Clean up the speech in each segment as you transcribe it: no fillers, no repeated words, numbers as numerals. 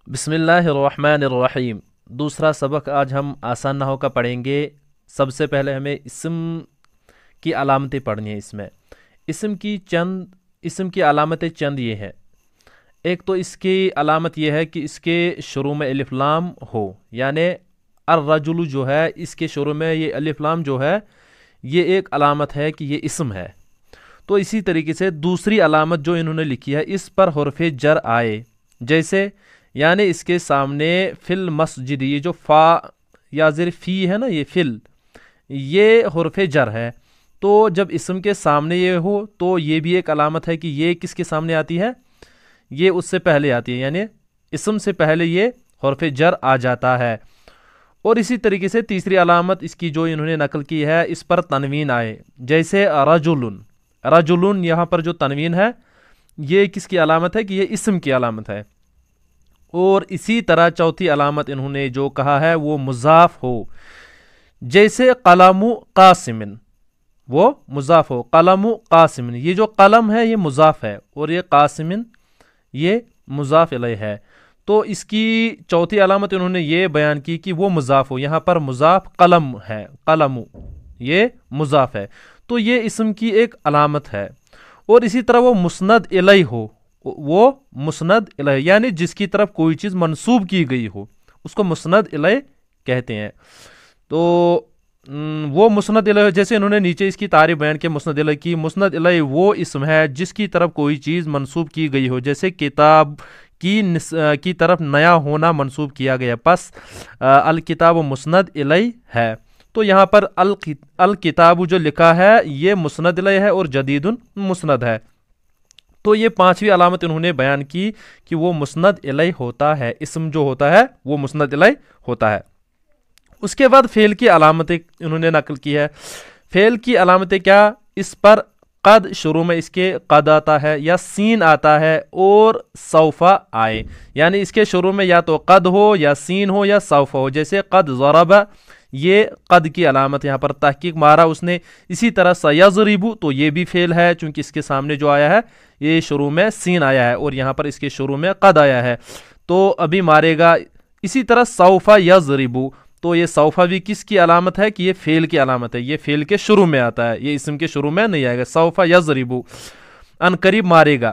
بسم اللہ الرحمن الرحیم۔ دوسرا سبق آج ہم آسان نحو کا پڑھیں گے۔ سب سے پہلے ہمیں اسم کی علامتیں پڑھنی ہیں۔ اس میں اسم کی علامتیں چند یہ ہے۔ ایک تو اس کی علامت یہ ہے کہ اس کے شروع میں الف لام ہو، یعنی الرجل جو ہے اس کے شروع میں یہ الف لام جو ہے یہ ایک علامت ہے کہ یہ اسم ہے۔ تو اسی طریقے سے دوسری علامت جو انہوں نے لکھی ہے، اس پر حرف جر آئے، جیسے یعنی اس کے سامنے فی المسجد، یہ جو فا یا زیر فی ہے نا، یہ فل، یہ حرف جر ہے۔ تو جب اسم کے سامنے یہ ہو تو یہ بھی ایک علامت ہے کہ یہ کس کے سامنے آتی ہے، یہ اس سے پہلے آتی ہے، یعنی اسم سے پہلے یہ حرف جر آ جاتا ہے۔ اور اسی طریقے سے تیسری علامت اس کی جو انہوں نے نقل کی ہے، اس پر تنوین آئے، جیسے رجلن۔ رجلن یہاں پر جو تنوین ہے یہ کس کی علامت ہے کہ یہ اسم کی علامت ہے۔ اور اسی طرح چوتھی علامت انہوں نے جو کہا ہے وہ مضاف ہو، جیسے قلم قاسم، وہ مضاف ہو، قلم قاسم، یہ جو قلم ہے یہ مضاف ہے اور یہ قاسم یہ مضاف الیہ ہے۔ تو اس کی چوتھی علامت انہوں نے یہ بیان کی کہ وہ مضاف ہو، یہاں پر مضاف قلم ہے، قلم یہ مضاف ہے، تو یہ اسم کی ایک علامت ہے۔ اور اسی طرح وہ مسند الیہ ہو، وہ مسند الیہ یعنی جس کی طرف کوئی چیز منسوب کی گئی ہو اس کو مسند الیہ کہتے ہیں۔ تو وہ مسند الیہ، جیسے انہوں نے نیچے اس کی تعریف بیان کی مسند الیہ کی، مسند الیہ وہ اسم ہے جس کی طرف کوئی چیز منسوب کی گئی ہو، جیسے کتاب کی طرف نیا ہونا منسوب کیا گیا، پس الکتاب مسند الیہ ہے۔ تو یہاں پر الکتاب جو لکھا ہے یہ مسند الیہ ہے اور جدید مسند ہے۔ تو یہ پانچویں علامت انہوں نے بیان کی کہ وہ مسند الیہ ہوتا ہے، اسم جو ہوتا ہے وہ مسند الیہ ہوتا ہے۔ اس کے بعد فعل کی علامتیں انہوں نے نقل کی ہے۔ فعل کی علامتیں کیا، اس پر قد شروع میں اس کے قد آتا ہے یا سین آتا ہے اور سوفا آئے، یعنی اس کے شروع میں یا تو قد ہو یا سین ہو یا سوفا ہو، جیسے قد ضرب، یہ قد کی علامت یہاں پر تحقیق مارا اس نے۔ اسی طرح سیضرب، تو یہ بھی فعل ہے چونکہ اس کے سامنے جو آیا ہے یہ شروع میں سین آیا ہے اور یہاں پر اس کے شروع میں قد آیا ہے، تو ابھی مارے گا۔ اسی طرح سوفا یضرب، تو یہ سوفا بھی کس کی علامت ہے کہ یہ فعل کی علامت ہے، یہ فعل کے شروع میں آتا ہے، یہ اسم کے شروع میں نہیں آئے گا۔ سوفا یضرب، ان قریب مارے گا۔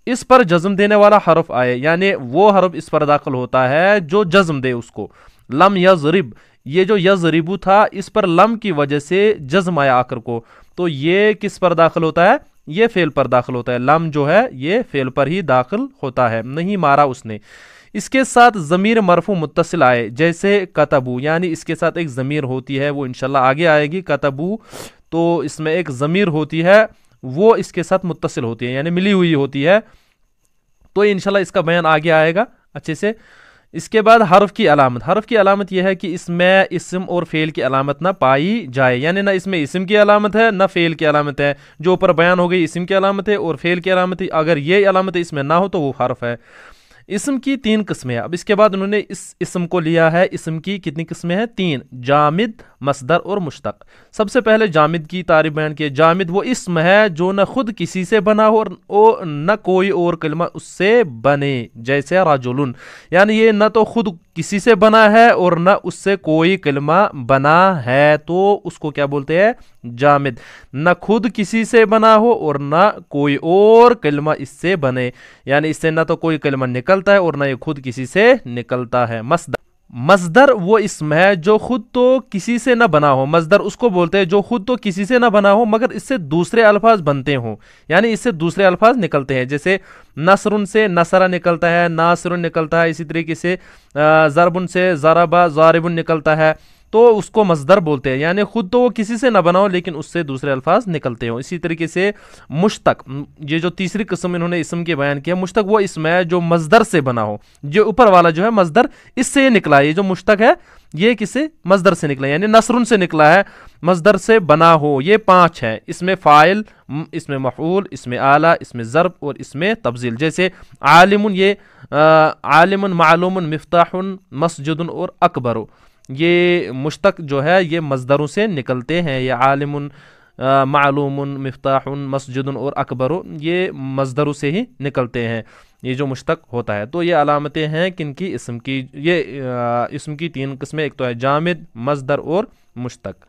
اس پر جزم دینے والا حرف آئے، یعنی وہ حرف اس پر داخل ہوتا ہے جو جزم دے اس کو۔ لم یضرب، یہ جو یضرب تھا اس پر لم کی وجہ سے جزم آیا آخر کو، تو یہ کس پر داخل ہوتا ہے، یہ فعل پر داخل ہوتا ہے، لم جو ہے یہ فعل پر ہی داخل ہوتا ہے، نہیں مارا اس نے۔ اس کے ساتھ ضمیر مرفوع متصل آئے، جیسے کتبو، یعنی اس کے ساتھ ایک ضمیر ہوتی ہے، وہ انشاءاللہ آگے آئے گی، کتبو، تو اس میں ایک ضمیر ہوتی ہے وہ اس کے ساتھ متصل ہوتی ہے یعنی ملی ہوئی ہوتی ہے، تو انشاءاللہ اس کا بیان آگے آئے گا اچھے سے۔ اس کے بعد حرف کی علامت، حرف کی علامت یہ ہے کہ اس میں اسم اور فعل کی علامت نہ پائی جائے، یعنی نہ اس میں اسم کی علامت ہے نہ فعل کی علامت ہے، جو اوپر بیان ہو گئی اسم کی علامت ہے اور فعل کی علامت ہے، اگر یہ علامت اس میں نہ ہو تو وہ حرف ہے۔ اسم کی تین قسمیں ہیں۔ اب اس کے بعد انہوں نے اس اسم کو لیا ہے، اسم کی کتنی قسمیں ہیں، تین، جامد، مصدر اور مشتق۔ سب سے پہلے جامد کی تعریف بیان کی۔ جامد وہ اسم ہے جو نہ خود کسی سے بنا ہو اور نہ کوئی اور کلمہ اس سے بنے، جیسے رجل، یعنی یہ نہ تو خود کسی سے بنا ہے اور نہ اس سے کوئی کلمہ بنا ہے، تو اس کو کیا بولتے ہیں، جامد۔ نہ خود کسی سے بنا ہو اور نہ کوئی اور کلمہ اس سے بنے، یعنی اس سے نہ تو کوئی کلمہ نکلتا ہے اور نہ یہ خود کسی سے نکلتا ہے۔ مصدر وہ اسم ہے جو خود تو کسی سے نہ بنا ہو، مصدر اس کو بولتے ہیں جو خود تو کسی سے نہ بنا ہو مگر اس سے دوسرے الفاظ بنتے ہوں، یعنی اس سے دوسرے الفاظ نکلتے ہیں، جیسے نصر سے نصر نکلتا ہے، ناصر نکلتا ہے، اسی طریقے سے ضرب سے ضربہ ضارب نکلتا ہے، تو اس کو مصدر بولتے ہیں، یعنی خود تو وہ کسی سے نہ بنا ہو لیکن اس سے دوسرے الفاظ نکلتے ہوں۔ اسی طریقے سے مشتق، یہ جو تیسری قسم انہوں نے اسم کے بیان کیا، مشتق وہ اسم ہے جو مصدر سے بنا ہو، جو اوپر والا جو ہے مصدر اس سے نکلا ہے، یہ جو مشتق ہے یہ کسے، مصدر سے نکلا ہے، یعنی نصر سے نکلا ہے، مصدر سے بنا ہو۔ یہ پانچ ہے، اس میں فاعل، اس میں مفعول، اس میں اعلیٰ، اس میں ضرب اور اس میں تبذیل، جیسے عالم، یہ عالم، معلوم، مفتاح، مسجد اور اکبر، یہ مشتق جو ہے یہ مصدروں سے نکلتے ہیں، یہ عالم معلوم، مفتاح، مسجد اور اکبر، یہ مصدر سے ہی نکلتے ہیں، یہ جو مشتق ہوتا ہے۔ تو یہ علامتیں ہیں کن کی؟ اسم کی۔ یہ اسم کی تین قسمیں، ایک تو ہے جامد، مصدر اور مشتق۔